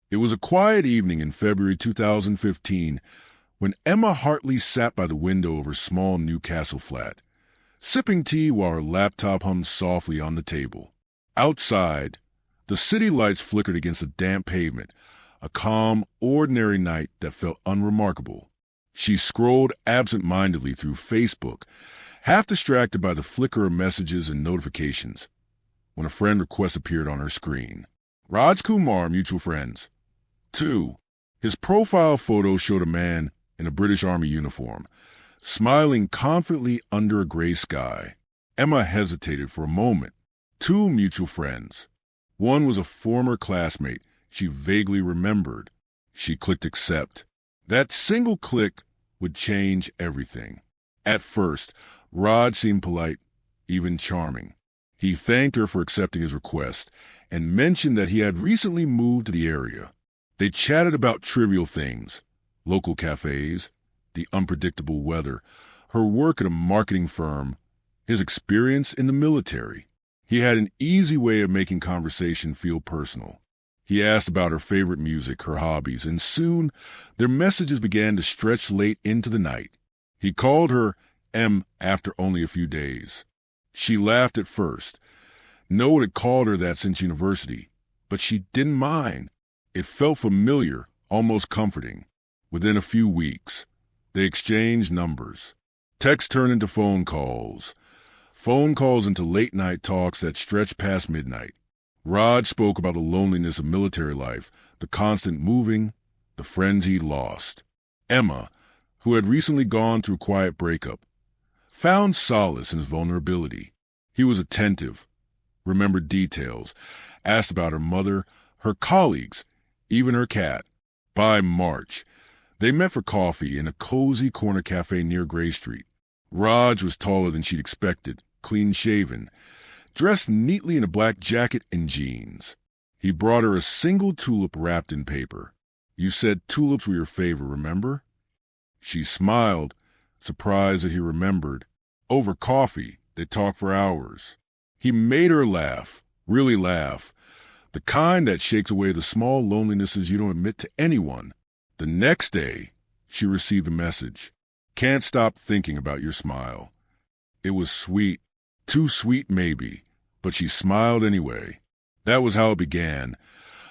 It was a quiet evening in February 2015 when Emma Hartley sat by the window of her small Newcastle flat, sipping tea while her laptop hummed softly on the table. Outside, the city lights flickered against the damp pavement, a calm, ordinary night that felt unremarkable. She scrolled absent-mindedly through Facebook, half distracted by the flicker of messages and notifications, when a friend request appeared on her screen. Raj Kumar, mutual friends. 2. His profile photo showed a man in a British Army uniform, smiling confidently under a gray sky. Emma hesitated for a moment. 2 mutual friends. One was a former classmate she vaguely remembered. She clicked accept. That single click would change everything. At first, Raj seemed polite, even charming. He thanked her for accepting his request and mentioned that he had recently moved to the area. They chatted about trivial things, local cafes, the unpredictable weather, her work at a marketing firm, his experience in the military. He had an easy way of making conversation feel personal. He asked about her favorite music, her hobbies, and soon their messages began to stretch late into the night. He called her M after only a few days. She laughed at first. No one had called her that since university, but she didn't mind. It felt familiar, almost comforting. Within a few weeks, they exchanged numbers. Texts turned into phone calls into late-night talks that stretched past midnight. Raj spoke about the loneliness of military life, the constant moving, the friends he'd lost. Emma, who had recently gone through a quiet breakup, found solace in his vulnerability. He was attentive, remembered details, asked about her mother, her colleagues, even her cat. By March, they met for coffee in a cozy corner cafe near Gray Street. Raj was taller than she'd expected, clean-shaven, dressed neatly in a black jacket and jeans. He brought her a single tulip wrapped in paper. You said tulips were your favorite, remember? She smiled, surprised that he remembered. Over coffee, they talked for hours. He made her laugh, really laugh, the kind that shakes away the small lonelinesses you don't admit to anyone. The next day, she received a message. Can't stop thinking about your smile. It was sweet, too sweet maybe, but she smiled anyway. That was how it began,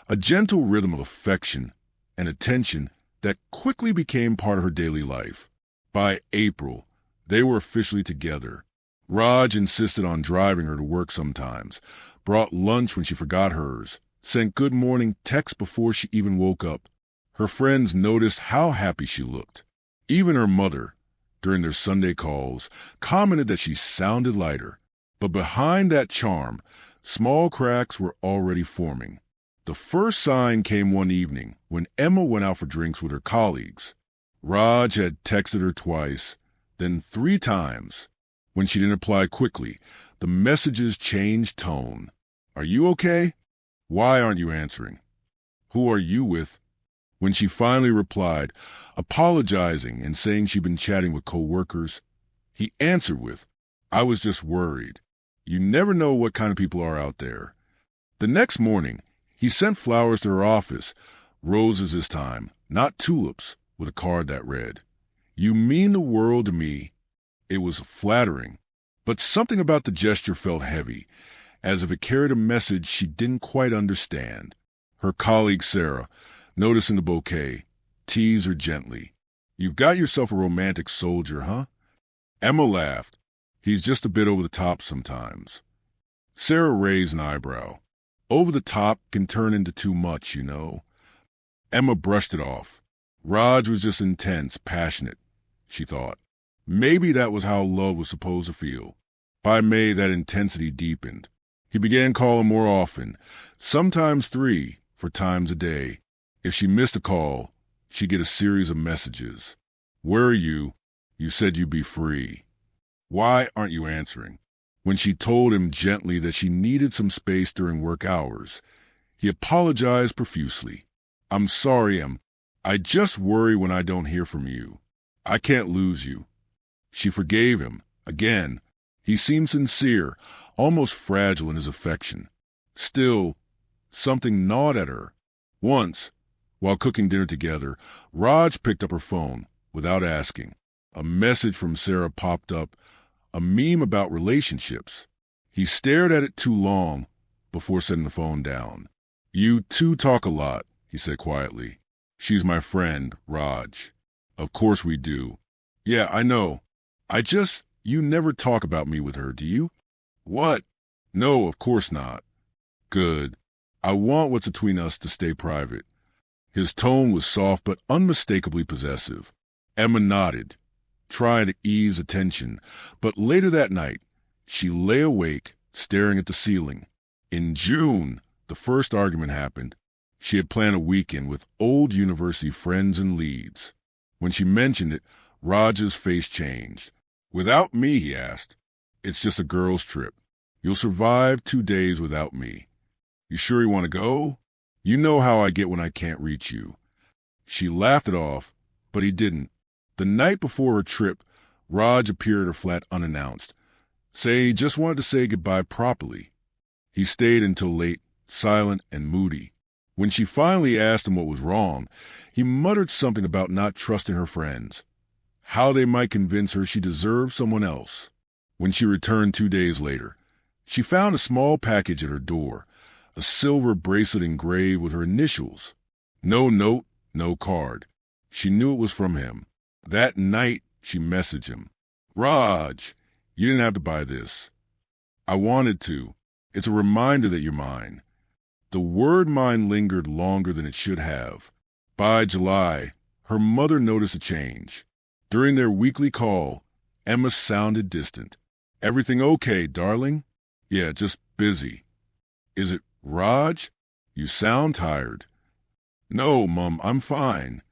a gentle rhythm of affection and attention that quickly became part of her daily life. By April, they were officially together. Raj insisted on driving her to work sometimes, brought lunch when she forgot hers, sent good morning texts before she even woke up. Her friends noticed how happy she looked. Even her mother, during their Sunday calls, commented that she sounded lighter. But behind that charm, small cracks were already forming. The first sign came one evening when Emma went out for drinks with her colleagues. Raj had texted her twice, then 3 times. When she didn't reply quickly, the messages changed tone. Are you okay? Why aren't you answering? Who are you with? When she finally replied, apologizing and saying she'd been chatting with co-workers, he answered with, I was just worried. You never know what kind of people are out there. The next morning, he sent flowers to her office, roses this time, not tulips, with a card that read, You mean the world to me. It was flattering, but something about the gesture felt heavy, as if it carried a message she didn't quite understand. Her colleague Sarah, noticing the bouquet, teased her gently. You've got yourself a romantic soldier, huh? Emma laughed. He's just a bit over the top sometimes. Sarah raised an eyebrow. Over the top can turn into too much, you know. Emma brushed it off. Raj was just intense, passionate, she thought. Maybe that was how love was supposed to feel. By May, that intensity deepened. He began calling more often, sometimes 3, for times a day. If she missed a call, she'd get a series of messages. Where are you? You said you'd be free. Why aren't you answering? When she told him gently that she needed some space during work hours, he apologized profusely. I'm sorry, Em. I just worry when I don't hear from you. I can't lose you. She forgave him. Again, he seemed sincere, almost fragile in his affection. Still, something gnawed at her. Once, While cooking dinner together, Raj picked up her phone without asking. A message from Sarah popped up, a meme about relationships. He stared at it too long before setting the phone down. "You two talk a lot," he said quietly. "She's my friend, Raj." "Of course we do." "Yeah, I know. You never talk about me with her, do you?" "What?" "No, of course not." "Good. I want what's between us to stay private." His tone was soft but unmistakably possessive. Emma nodded, trying to ease the tension, but later that night, she lay awake, staring at the ceiling. In June, the first argument happened. She had planned a weekend with old university friends in Leeds. When she mentioned it, Raj's face changed. "Without me?" he asked. "It's just a girls' trip. You'll survive 2 days without me." "You sure you want to go?" "You know how I get when I can't reach you." She laughed it off, but he didn't. The night before her trip, Raj appeared at her flat unannounced. He just wanted to say goodbye properly. He stayed until late, silent and moody. When she finally asked him what was wrong, he muttered something about not trusting her friends, how they might convince her she deserved someone else. When she returned 2 days later, she found a small package at her door, a silver bracelet engraved with her initials. No note, no card. She knew it was from him. That night, she messaged him. "Raj, you didn't have to buy this. I wanted to. It's a reminder that you're mine." The word mine lingered longer than it should have. By July, her mother noticed a change. During their weekly call, Emma sounded distant. "Everything okay, darling?" "Yeah, just busy." "Is it Raj? You sound tired." "No, Mum, I'm fine."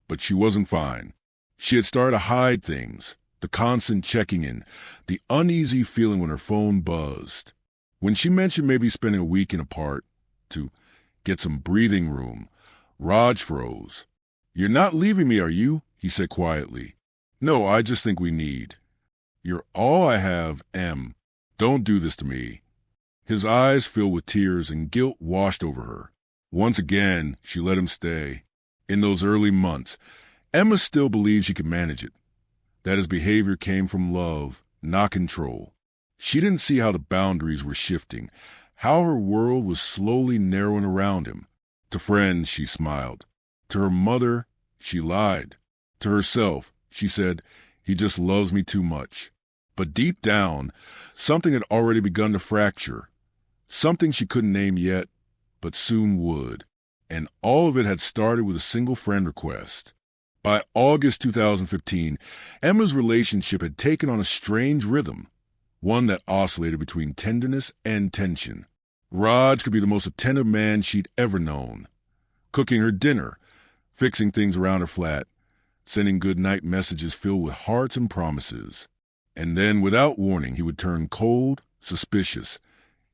But she wasn't fine. She had started to hide things, the constant checking in, the uneasy feeling when her phone buzzed. When she mentioned maybe spending a weekend apart to get some breathing room, Raj froze. "You're not leaving me, are you?" he said quietly. "No, I just think we need." "You're all I have, Em. Don't do this to me." His eyes filled with tears and guilt washed over her. Once again, she let him stay. In those early months, Emma still believed she could manage it, that his behavior came from love, not control. She didn't see how the boundaries were shifting, how her world was slowly narrowing around him. To friends, she smiled. To her mother, she lied. To herself, she said, "He just loves me too much." But deep down, something had already begun to fracture. Something she couldn't name yet, but soon would. And all of it had started with a single friend request. By August 2015, Emma's relationship had taken on a strange rhythm, one that oscillated between tenderness and tension. Raj could be the most attentive man she'd ever known, cooking her dinner, fixing things around her flat, sending good-night messages filled with hearts and promises. And then, without warning, he would turn cold, suspicious,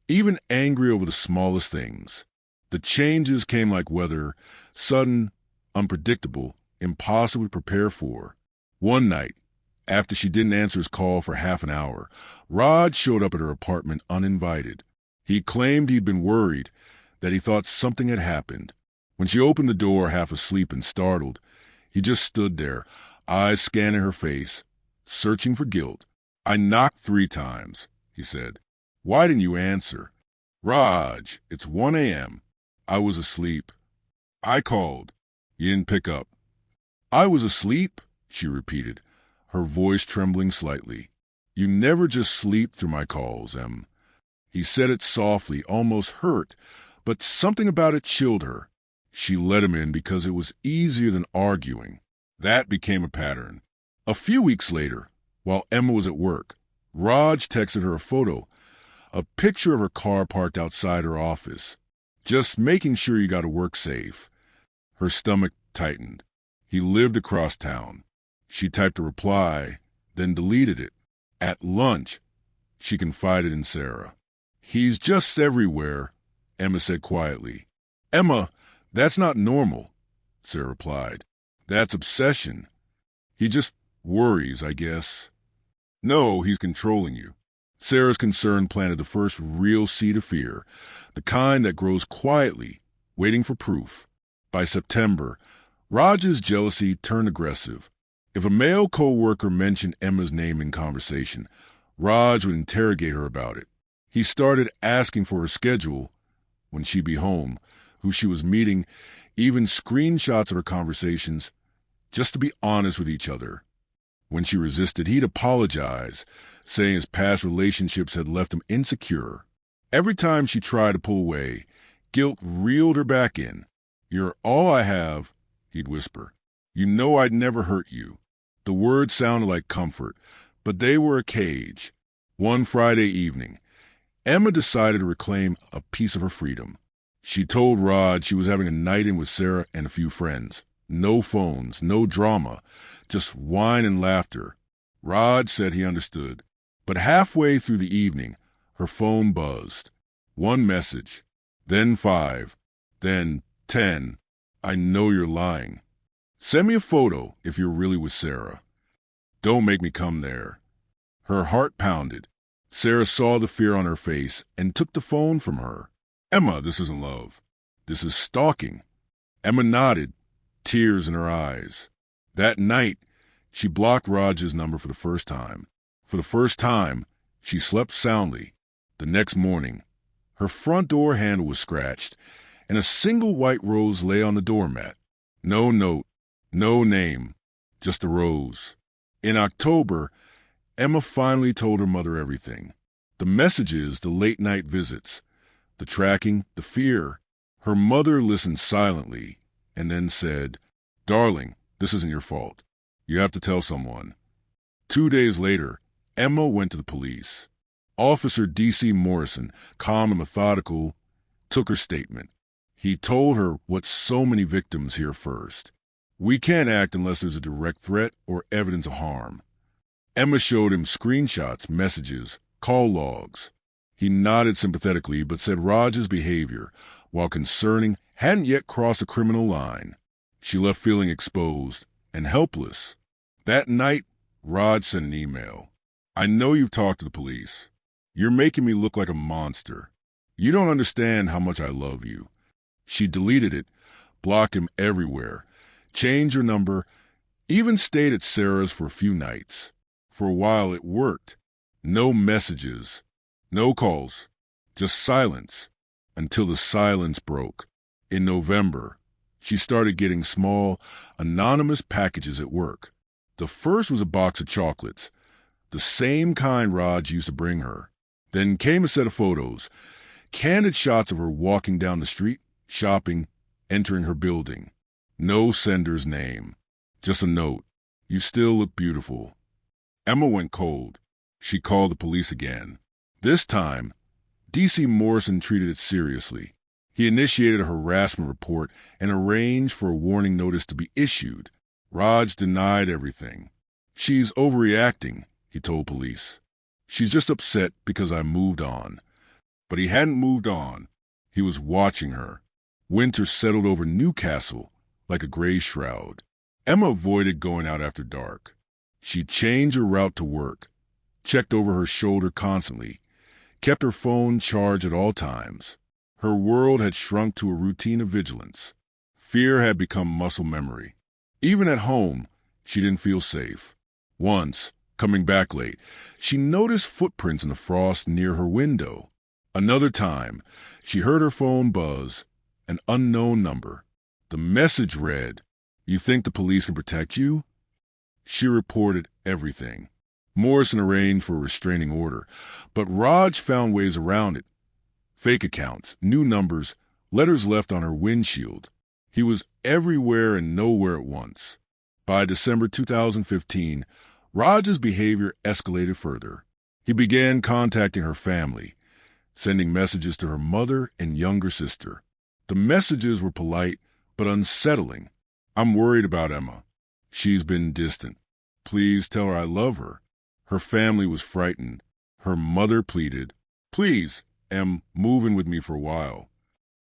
even angry over the smallest things. The changes came like weather, sudden, unpredictable, impossible to prepare for. One night, after she didn't answer his call for half an hour, Raj showed up at her apartment uninvited. He claimed he'd been worried, that he thought something had happened. When she opened the door, half asleep and startled, he just stood there, eyes scanning her face, searching for guilt. "I knocked 3 times, he said. "Why didn't you answer?" "Raj, it's 1 a.m. I was asleep." "I called. You didn't pick up." "I was asleep," she repeated, her voice trembling slightly. "You never just sleep through my calls, Em." He said it softly, almost hurt, but something about it chilled her. She let him in because it was easier than arguing. That became a pattern. A few weeks later, while Emma was at work, Raj texted her a photo, a picture of her car parked outside her office. "Just making sure you got to work safe." Her stomach tightened. He lived across town. She typed a reply, then deleted it. At lunch, she confided in Sarah. "He's just everywhere," Emma said quietly. "Emma, that's not normal," Sarah replied. "That's obsession. He just worries, I guess." "No, he's controlling you." Sarah's concern planted the first real seed of fear, the kind that grows quietly, waiting for proof. By September, Raj's jealousy turned aggressive. If a male co-worker mentioned Emma's name in conversation, Raj would interrogate her about it. He started asking for her schedule, when she'd be home, who she was meeting, even screenshots of her conversations, just to be honest with each other. When she resisted, he'd apologize, saying his past relationships had left him insecure. Every time she tried to pull away, guilt reeled her back in. "You're all I have," he'd whisper. "You know I'd never hurt you." The words sounded like comfort, but they were a cage. One Friday evening, Emma decided to reclaim a piece of her freedom. She told Raj she was having a night in with Sarah and a few friends. No phones, no drama, just wine and laughter. Raj said he understood. But halfway through the evening, her phone buzzed. One message, then 5, then 10. "I know you're lying. Send me a photo if you're really with Sarah. Don't make me come there." Her heart pounded. Sarah saw the fear on her face and took the phone from her. "Emma, this isn't love. This is stalking." Emma nodded, tears in her eyes. That night, she blocked Raj's number for the first time. For the first time, she slept soundly. The next morning, her front door handle was scratched, and a single white rose lay on the doormat. No note, no name, just a rose. In October, Emma finally told her mother everything. The messages, the late-night visits, the tracking, the fear. Her mother listened silently and then said, "Darling, this isn't your fault. You have to tell someone." 2 days later, Emma went to the police. Officer D.C. Morrison, calm and methodical, took her statement. He told her what so many victims hear first. "We can't act unless there's a direct threat or evidence of harm." Emma showed him screenshots, messages, call logs. He nodded sympathetically but said Raj's behavior, while concerning, hadn't yet crossed a criminal line. She left feeling exposed and helpless. That night, Raj sent an email. "I know you've talked to the police. You're making me look like a monster. You don't understand how much I love you." She deleted it, blocked him everywhere, changed her number, even stayed at Sarah's for a few nights. For a while it worked. No messages, no calls, just silence, until the silence broke. In November, she started getting small, anonymous packages at work. The first was a box of chocolates, the same kind Raj used to bring her. Then came a set of photos, candid shots of her walking down the street, shopping, entering her building. No sender's name, just a note. "You still look beautiful." Emma went cold. She called the police again. This time, D.C. Morrison treated it seriously. He initiated a harassment report and arranged for a warning notice to be issued. Raj denied everything. "She's overreacting," he told police. "She's just upset because I moved on." But he hadn't moved on. He was watching her. Winter settled over Newcastle like a gray shroud. Emma avoided going out after dark. She changed her route to work, checked over her shoulder constantly, kept her phone charged at all times. Her world had shrunk to a routine of vigilance. Fear had become muscle memory. Even at home, she didn't feel safe. Once, coming back late, she noticed footprints in the frost near her window. Another time, she heard her phone buzz, an unknown number. The message read, "You think the police can protect you?" She reported everything. Morrison arranged for a restraining order, but Raj found ways around it. Fake accounts, new numbers, letters left on her windshield. He was everywhere and nowhere at once. By December 2015, Raj's behavior escalated further. He began contacting her family, sending messages to her mother and younger sister. The messages were polite but unsettling. "I'm worried about Emma. She's been distant. Please tell her I love her." Her family was frightened. Her mother pleaded, "Please, Em, move in with me for a while."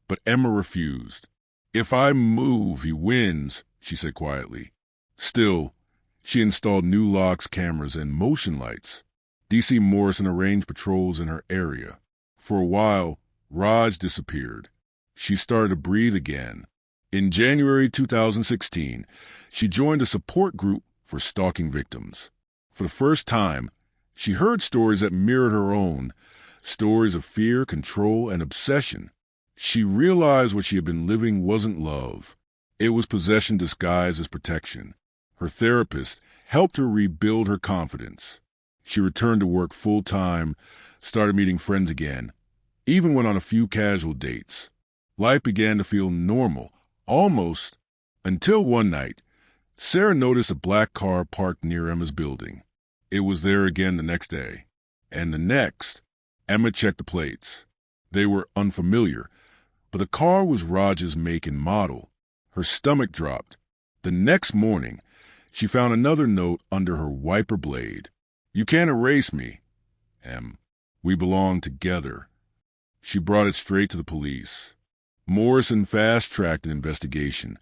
But Emma refused. "If I move, he wins," she said quietly. Still, she installed new locks, cameras, and motion lights. D.C. Morrison arranged patrols in her area. For a while, Raj disappeared. She started to breathe again. In January 2016, she joined a support group for stalking victims. For the first time, she heard stories that mirrored her own, stories of fear, control, and obsession. She realized what she had been living wasn't love. It was possession disguised as protection. Her therapist helped her rebuild her confidence. She returned to work full-time, started meeting friends again, even went on a few casual dates. Life began to feel normal, almost, until one night, Sarah noticed a black car parked near Emma's building. It was there again the next day. And the next, Emma checked the plates. They were unfamiliar, but the car was Raj's make and model. Her stomach dropped. The next morning, she found another note under her wiper blade. "You can't erase me, Em. We belong together." She brought it straight to the police. Morrison fast-tracked an investigation,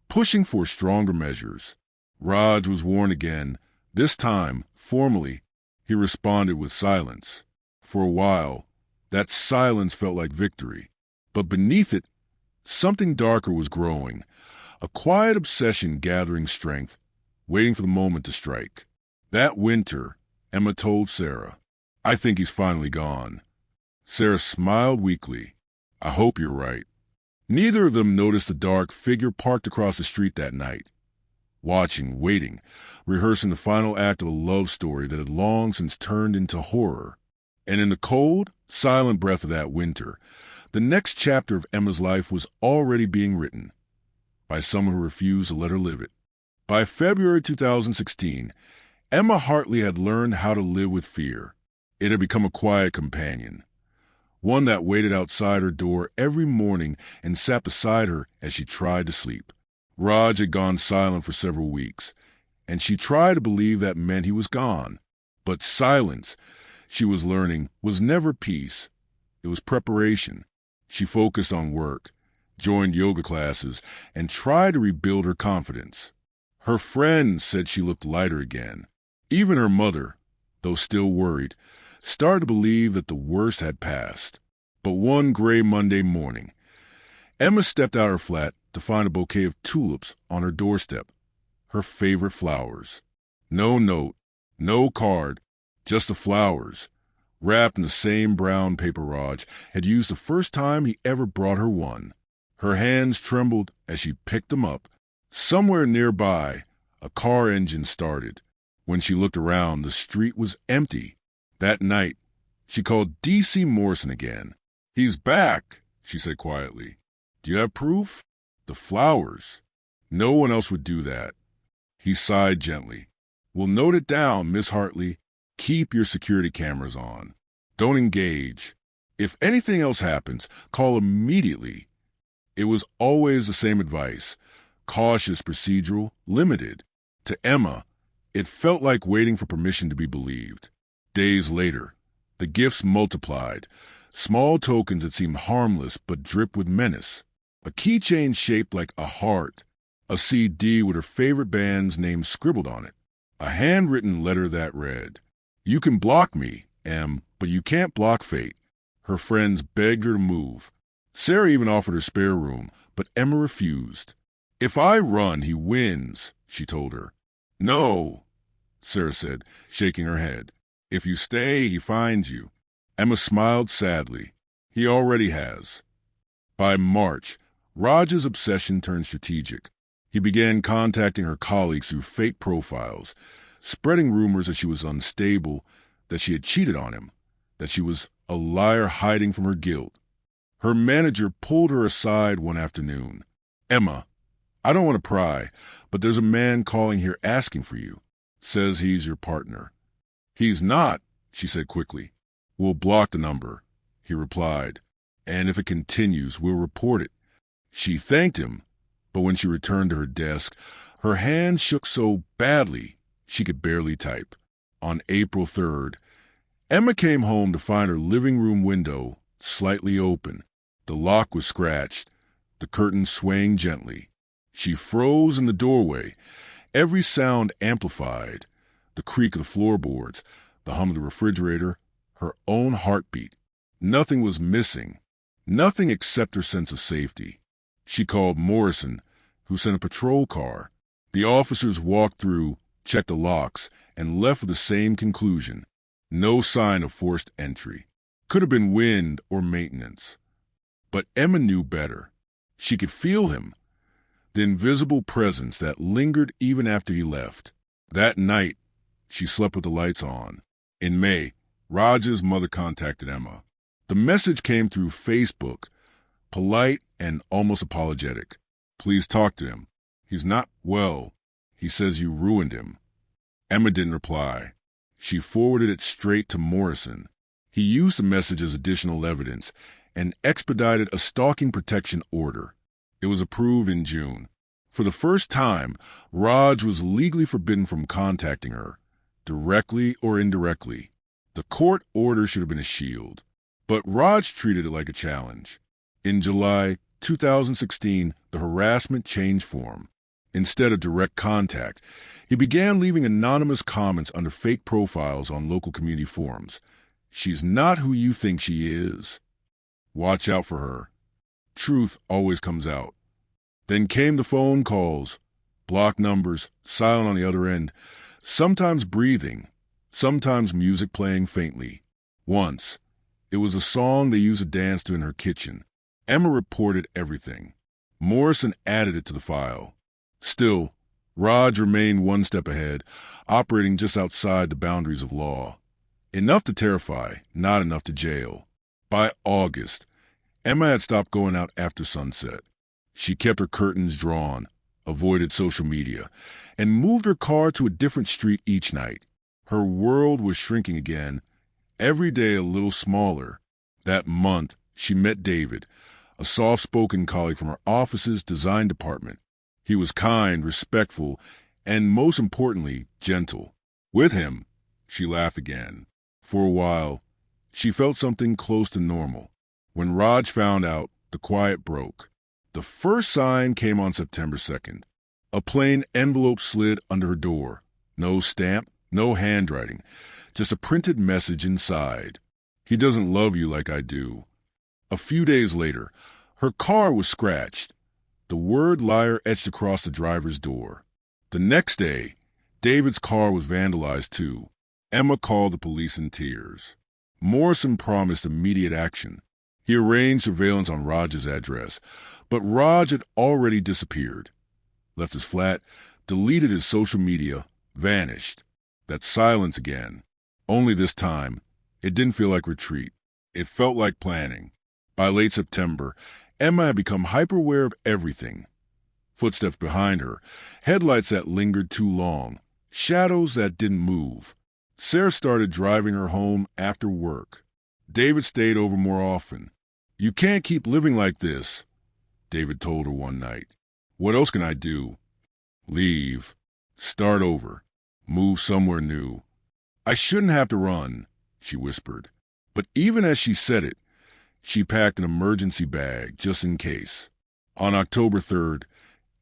pushing for stronger measures. Raj was warned again. This time, formally, he responded with silence. For a while, that silence felt like victory. But beneath it, something darker was growing, a quiet obsession gathering strength, waiting for the moment to strike. That winter, Emma told Sarah, "I think he's finally gone." Sarah smiled weakly. "I hope you're right." Neither of them noticed the dark figure parked across the street that night, watching, waiting, rehearsing the final act of a love story that had long since turned into horror. And in the cold, silent breath of that winter, the next chapter of Emma's life was already being written by someone who refused to let her live it. By February 2016, Emma Hartley had learned how to live with fear. It had become a quiet companion, one that waited outside her door every morning and sat beside her as she tried to sleep. Raj had gone silent for several weeks, and she tried to believe that meant he was gone. But silence, she was learning, was never peace. It was preparation. She focused on work, joined yoga classes, and tried to rebuild her confidence. Her friends said she looked lighter again. Even her mother, though still worried, started to believe that the worst had passed. But one gray Monday morning, Emma stepped out of her flat to find a bouquet of tulips on her doorstep, her favorite flowers. No note, no card, just the flowers, wrapped in the same brown paper Raj had used the first time he ever brought her one. Her hands trembled as she picked them up. Somewhere nearby, a car engine started. When she looked around, the street was empty. That night, she called D.C. Morrison again. "He's back," she said quietly. "Do you have proof?" "The flowers." No one else would do that. He sighed gently. "We'll note it down, Miss Hartley. Keep your security cameras on. Don't engage. If anything else happens, call immediately." It was always the same advice. Cautious, procedural, limited. To Emma, it felt like waiting for permission to be believed. Days later, the gifts multiplied. Small tokens that seemed harmless but dripped with menace. A keychain shaped like a heart. A CD with her favorite band's name scribbled on it. A handwritten letter that read, "You can block me, Em, but you can't block fate." Her friends begged her to move. Sarah even offered her spare room, but Emma refused. "If I run, he wins," she told her. "No," Sarah said, shaking her head. "If you stay, he finds you." Emma smiled sadly. "He already has." By March, Raj's obsession turned strategic. He began contacting her colleagues through fake profiles, spreading rumors that she was unstable, that she had cheated on him, that she was a liar hiding from her guilt. Her manager pulled her aside one afternoon. "Emma, I don't want to pry, but there's a man calling here asking for you. Says he's your partner." "He's not," she said quickly. "We'll block the number," he replied. "And if it continues, we'll report it." She thanked him, but when she returned to her desk, her hand shook so badly she could barely type. On April 3rd, Emma came home to find her living room window slightly open. The lock was scratched, the curtains swaying gently. She froze in the doorway, every sound amplified, the creak of the floorboards, the hum of the refrigerator, her own heartbeat. Nothing was missing, nothing except her sense of safety. She called Morrison, who sent a patrol car. The officers walked through, checked the locks, and left with the same conclusion. No sign of forced entry. Could have been wind or maintenance. But Emma knew better. She could feel him. The invisible presence that lingered even after he left. That night, she slept with the lights on. In May, Raj's mother contacted Emma. The message came through Facebook, polite and almost apologetic. Please talk to him. He's not well. He says you ruined him. Emma didn't reply. She forwarded it straight to Morrison. He used the message as additional evidence and expedited a stalking protection order. It was approved in June. For the first time, Raj was legally forbidden from contacting her, directly or indirectly. The court order should have been a shield, but Raj treated it like a challenge. In July 2016, the harassment changed form. Instead of direct contact, he began leaving anonymous comments under fake profiles on local community forums. She's not who you think she is. Watch out for her. Truth always comes out. Then came the phone calls, blocked numbers, silent on the other end, sometimes breathing, sometimes music playing faintly. Once, it was a song they used to dance to in her kitchen. Emma reported everything. Morrison added it to the file. Still, Raj remained one step ahead, operating just outside the boundaries of law. Enough to terrify, not enough to jail. By August, Emma had stopped going out after sunset. She kept her curtains drawn, avoided social media, and moved her car to a different street each night. Her world was shrinking again, every day a little smaller. That month, she met David, a soft-spoken colleague from her office's design department. He was kind, respectful, and most importantly, gentle. With him, she laughed again. For a while, she felt something close to normal. When Raj found out, the quiet broke. The first sign came on September 2nd. A plain envelope slid under her door. No stamp, no handwriting, just a printed message inside. He doesn't love you like I do. A few days later, her car was scratched. The word liar etched across the driver's door. The next day, David's car was vandalized too. Emma called the police in tears. Morrison promised immediate action. He arranged surveillance on Raj's address, but Raj had already disappeared. Left his flat, deleted his social media, vanished. That silence again. Only this time, it didn't feel like retreat. It felt like planning. By late September, Emma had become hyper-aware of everything. Footsteps behind her, headlights that lingered too long, shadows that didn't move. Sarah started driving her home after work. David stayed over more often. You can't keep living like this, David told her one night. What else can I do? Leave. Start over. Move somewhere new. I shouldn't have to run, she whispered. But even as she said it, she packed an emergency bag just in case. On October 3rd,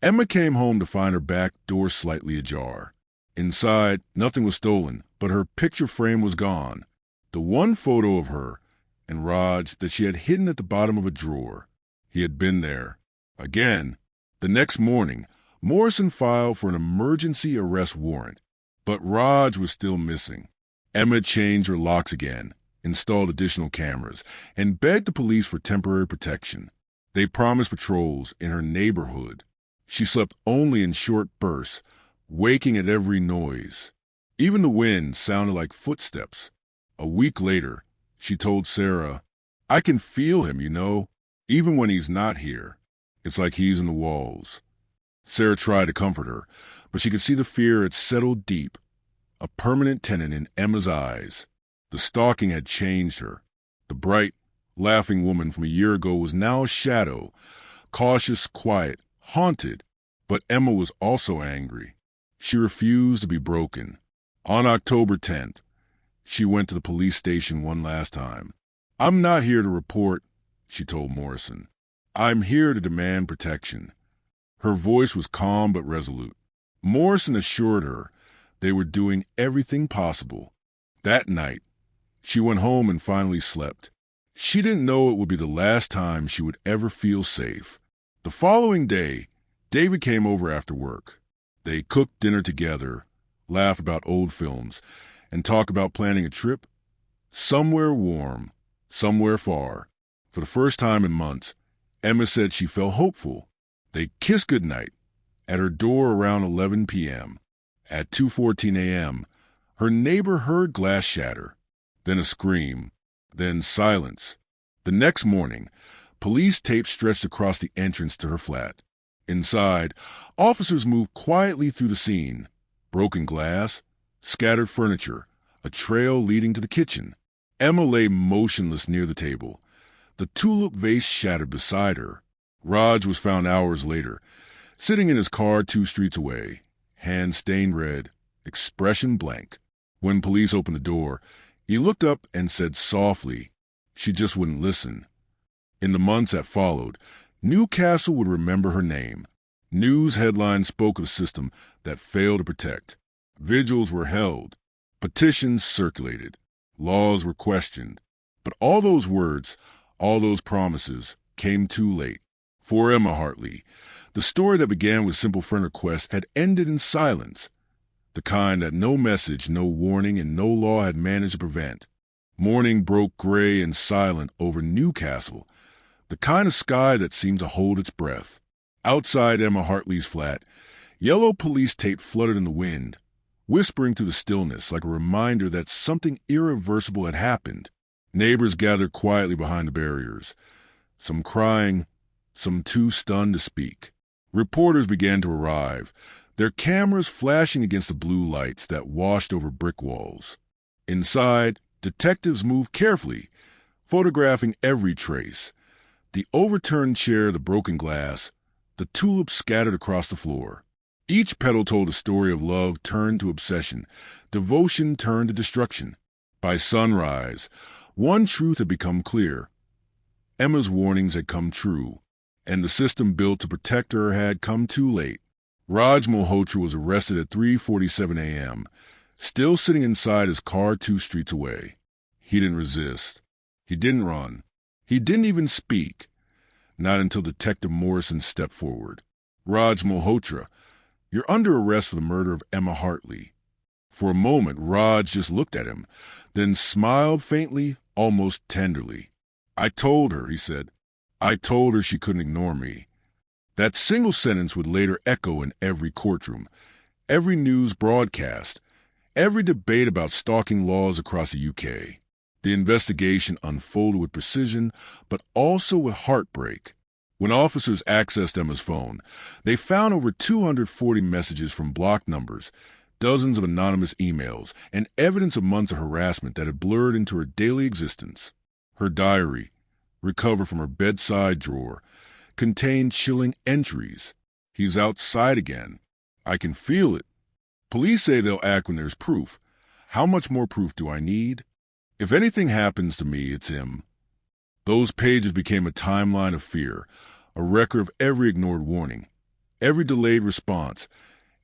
Emma came home to find her back door slightly ajar. Inside, nothing was stolen, but her picture frame was gone. The one photo of her and Raj that she had hidden at the bottom of a drawer. He had been there. Again. The next morning, Morrison filed for an emergency arrest warrant, but Raj was still missing. Emma changed her locks again, installed additional cameras, and begged the police for temporary protection. They promised patrols in her neighborhood. She slept only in short bursts, waking at every noise. Even the wind sounded like footsteps. A week later, she told Sarah, I can feel him, you know, even when he's not here. It's like he's in the walls. Sarah tried to comfort her, but she could see the fear had settled deep, a permanent tenant in Emma's eyes. The stalking had changed her. The bright, laughing woman from a year ago was now a shadow, cautious, quiet, haunted. But Emma was also angry. She refused to be broken. On October 10th, she went to the police station one last time. I'm not here to report, she told Morrison. I'm here to demand protection. Her voice was calm but resolute. Morrison assured her they were doing everything possible. That night, she went home and finally slept. She didn't know it would be the last time she would ever feel safe. The following day, David came over after work. They cooked dinner together, laughed about old films, and talked about planning a trip somewhere warm, somewhere far. For the first time in months, Emma said she felt hopeful. They kissed goodnight at her door around 11 p.m. At 2:14 a.m., her neighbor heard glass shatter, then a scream, then silence. The next morning, police tape stretched across the entrance to her flat. Inside, officers moved quietly through the scene. Broken glass, scattered furniture, a trail leading to the kitchen. Emma lay motionless near the table. The tulip vase shattered beside her. Raj was found hours later, sitting in his car 2 streets away, hands stained red, expression blank. When police opened the door, he looked up and said softly, she just wouldn't listen. In the months that followed, Newcastle would remember her name. News headlines spoke of a system that failed to protect. Vigils were held. Petitions circulated. Laws were questioned. But all those words, all those promises, came too late. For Emma Hartley, the story that began with simple friend requests had ended in silence, the kind that no message, no warning, and no law had managed to prevent. Morning broke gray and silent over Newcastle, the kind of sky that seemed to hold its breath. Outside Emma Hartley's flat, yellow police tape fluttered in the wind, whispering through the stillness like a reminder that something irreversible had happened. Neighbors gathered quietly behind the barriers, some crying, some too stunned to speak. Reporters began to arrive, their cameras flashing against the blue lights that washed over brick walls. Inside, detectives moved carefully, photographing every trace. The overturned chair, the broken glass, the tulips scattered across the floor. Each petal told a story of love turned to obsession, devotion turned to destruction. By sunrise, one truth had become clear. Emma's warnings had come true, and the system built to protect her had come too late. Raj Malhotra was arrested at 3:47 a.m., still sitting inside his car 2 streets away. He didn't resist. He didn't run. He didn't even speak. Not until Detective Morrison stepped forward. Raj Malhotra, you're under arrest for the murder of Emma Hartley. For a moment, Raj just looked at him, then smiled faintly, almost tenderly. I told her, he said. I told her she couldn't ignore me. That single sentence would later echo in every courtroom, every news broadcast, every debate about stalking laws across the UK. The investigation unfolded with precision, but also with heartbreak. When officers accessed Emma's phone, they found over 240 messages from blocked numbers, dozens of anonymous emails, and evidence of months of harassment that had blurred into her daily existence. Her diary, recovered from her bedside drawer, contained chilling entries. He's outside again. I can feel it. Police say they'll act when there's proof. How much more proof do I need? If anything happens to me, it's him. Those pages became a timeline of fear, a record of every ignored warning, every delayed response,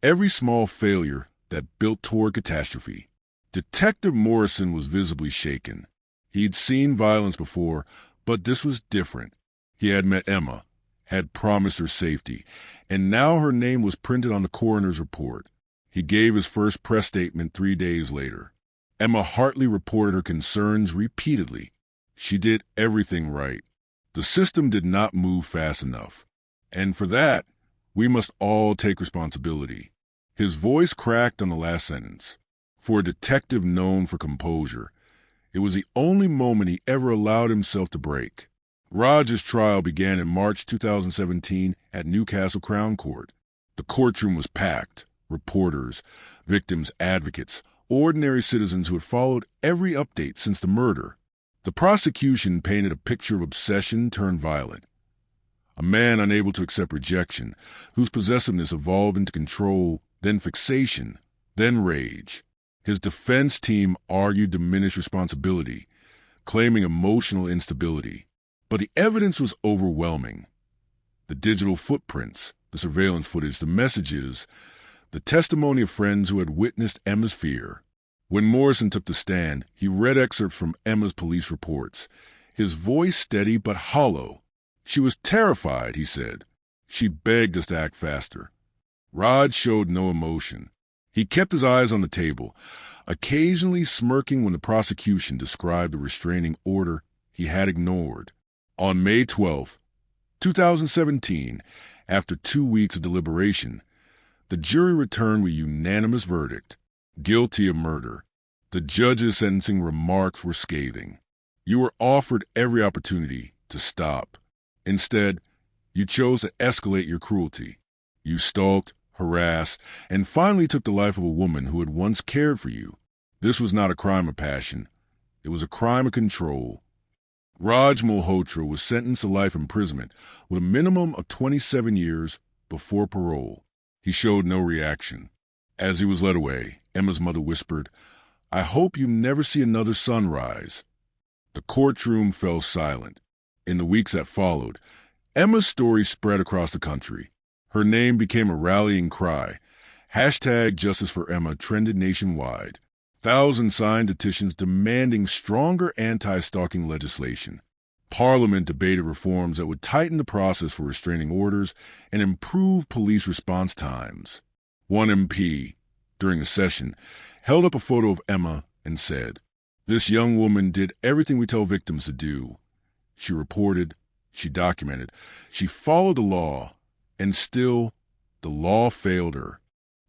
every small failure that built toward catastrophe. Detective Morrison was visibly shaken. He'd seen violence before, but this was different. He had met Emma, had promised her safety, and now her name was printed on the coroner's report. He gave his first press statement 3 days later. Emma Hartley reported her concerns repeatedly. She did everything right. The system did not move fast enough. And for that, we must all take responsibility. His voice cracked on the last sentence. For a detective known for composure, it was the only moment he ever allowed himself to break. Raj's trial began in March 2017 at Newcastle Crown Court. The courtroom was packed. Reporters, victims, advocates, ordinary citizens who had followed every update since the murder. The prosecution painted a picture of obsession turned violent. A man unable to accept rejection, whose possessiveness evolved into control, then fixation, then rage. His defense team argued diminished responsibility, claiming emotional instability. But the evidence was overwhelming. The digital footprints, the surveillance footage, the messages, the testimony of friends who had witnessed Emma's fear. When Morrison took the stand, he read excerpts from Emma's police reports, his voice steady but hollow. She was terrified, he said. She begged us to act faster. Raj showed no emotion. He kept his eyes on the table, occasionally smirking when the prosecution described the restraining order he had ignored. On May 12, 2017, after 2 weeks of deliberation, the jury returned with a unanimous verdict, guilty of murder. The judge's sentencing remarks were scathing. You were offered every opportunity to stop. Instead, you chose to escalate your cruelty. You stalked, harassed, and finally took the life of a woman who had once cared for you. This was not a crime of passion. It was a crime of control. Raj Malhotra was sentenced to life imprisonment with a minimum of 27 years before parole. He showed no reaction. As he was led away, Emma's mother whispered, "I hope you never see another sunrise." The courtroom fell silent. In the weeks that followed, Emma's story spread across the country. Her name became a rallying cry. #JusticeForEmma trended nationwide. Thousands signed petitions demanding stronger anti-stalking legislation. Parliament debated reforms that would tighten the process for restraining orders and improve police response times. One MP, during a session, held up a photo of Emma and said, "This young woman did everything we tell victims to do. She reported, she documented, she followed the law, and still, the law failed her."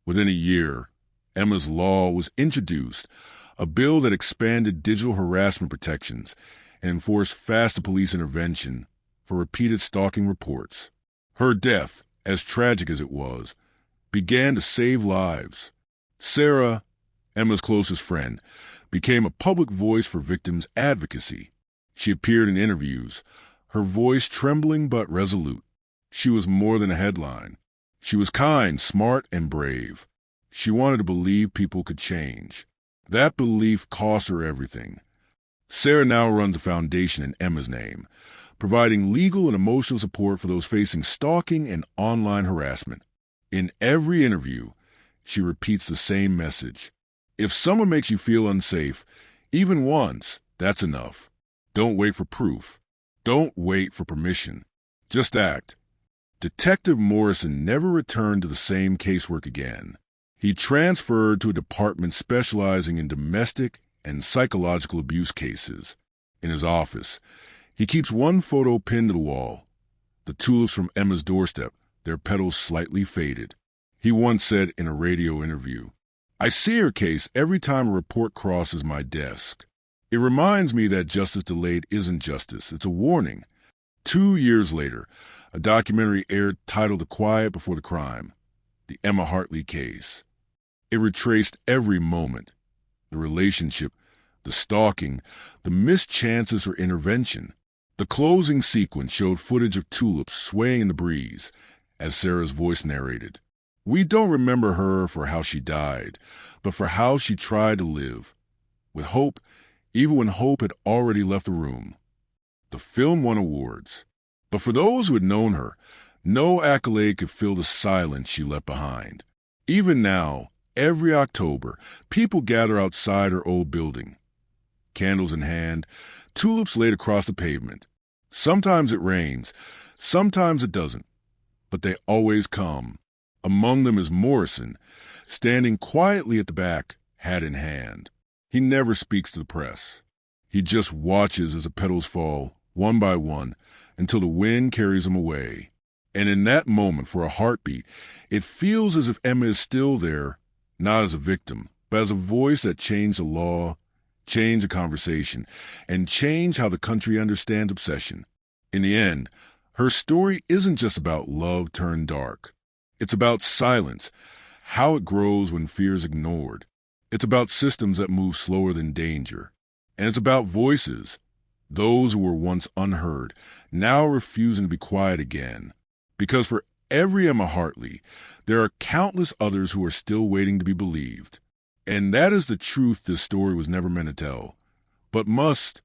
Within a year, Emma's Law was introduced, a bill that expanded digital harassment protections and enforced faster police intervention for repeated stalking reports. Her death, as tragic as it was, began to save lives. Sarah, Emma's closest friend, became a public voice for victims' advocacy. She appeared in interviews, her voice trembling but resolute. She was more than a headline. She was kind, smart, and brave. She wanted to believe people could change. That belief cost her everything. Sarah now runs a foundation in Emma's name, providing legal and emotional support for those facing stalking and online harassment. In every interview, she repeats the same message. If someone makes you feel unsafe, even once, that's enough. Don't wait for proof. Don't wait for permission. Just act. Detective Morrison never returned to the same casework again. He transferred to a department specializing in domestic and psychological abuse cases. In his office, he keeps one photo pinned to the wall, the tulips from Emma's doorstep, their petals slightly faded. He once said in a radio interview, "I see her case every time a report crosses my desk. It reminds me that justice delayed isn't justice, it's a warning." 2 years later, a documentary aired titled The Quiet Before the Crime, the Emma Hartley case. It retraced every moment, the relationship, the stalking, the missed chances for intervention. The closing sequence showed footage of tulips swaying in the breeze, as Sarah's voice narrated. "We don't remember her for how she died, but for how she tried to live, with hope, even when hope had already left the room." The film won awards, but for those who had known her, no accolade could fill the silence she left behind. Even now, every October, people gather outside her old building. Candles in hand, tulips laid across the pavement. Sometimes it rains, sometimes it doesn't, but they always come. Among them is Morrison, standing quietly at the back, hat in hand. He never speaks to the press. He just watches as the petals fall, one by one, until the wind carries them away. And in that moment, for a heartbeat, it feels as if Emma is still there, not as a victim, but as a voice that changed the law, changed the conversation, and changed how the country understands obsession. In the end, her story isn't just about love turned dark. It's about silence, how it grows when fear is ignored. It's about systems that move slower than danger. And it's about voices, those who were once unheard, now refusing to be quiet again. Because for every Emma Hartley, there are countless others who are still waiting to be believed. And that is the truth this story was never meant to tell, but must